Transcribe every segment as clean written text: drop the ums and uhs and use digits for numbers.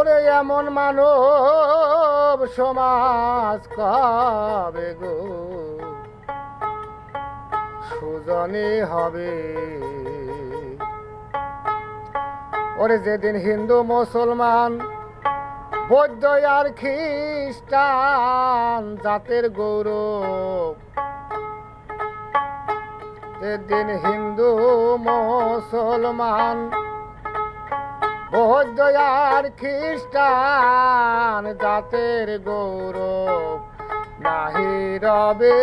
ওরে এমন মানব সমাজ কবে গো সুজনে হবে। ওরে যেদিন হিন্দু মুসলমান বৌদ্ধ আর খ্রিস্টান জাতের গৌরব, যেদিন হিন্দু মুসলমান বৌদ্ধ আর খ্রিস্টান জাতের গৌরব নাহি রবে,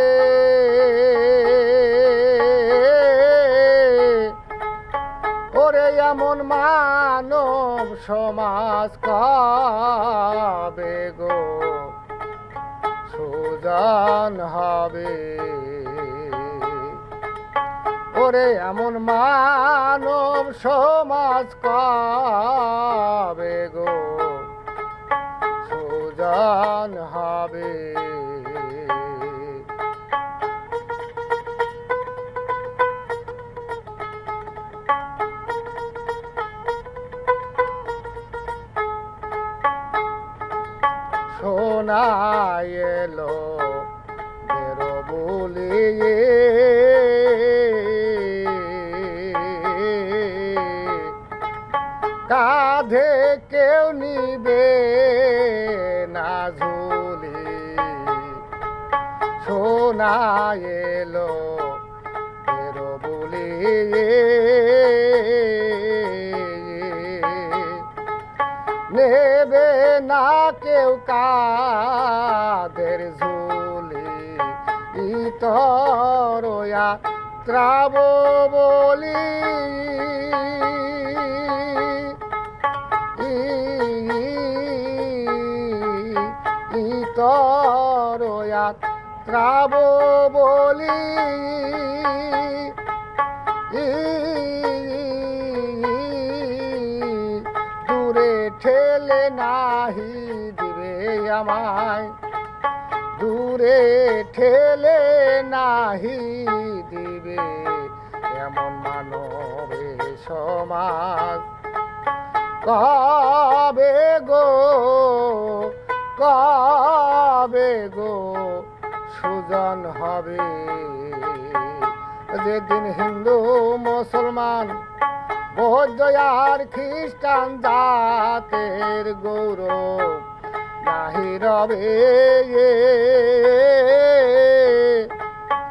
ওরে এমন মানব সমাজ কবে গো সুজন হবে। ওরে এমন মানব সমাজ কবে গো সুজন হবে। শোনায় এলো বেরো বলিয়ে কাঁধে কেউ নিবে না ঝুলি, শোনায় এলো বেরো বলিয়ে নেবে না কেউ কাদের ঝুলি, ইতরয়া ত্রাব বলি ইতরয়া ত্রাব বলি দূরে ঠেলে নাহি দিবে আমায়, দূরে ঠেলে নাহি দিবে এমন মানবে সমাজ কবে গো কবে গো সুজন হবে। যেদিন হিন্দু মুসলমান বৌদ্ধ আর খ্রিস্টান জাতের গৌরব নাহি রবে।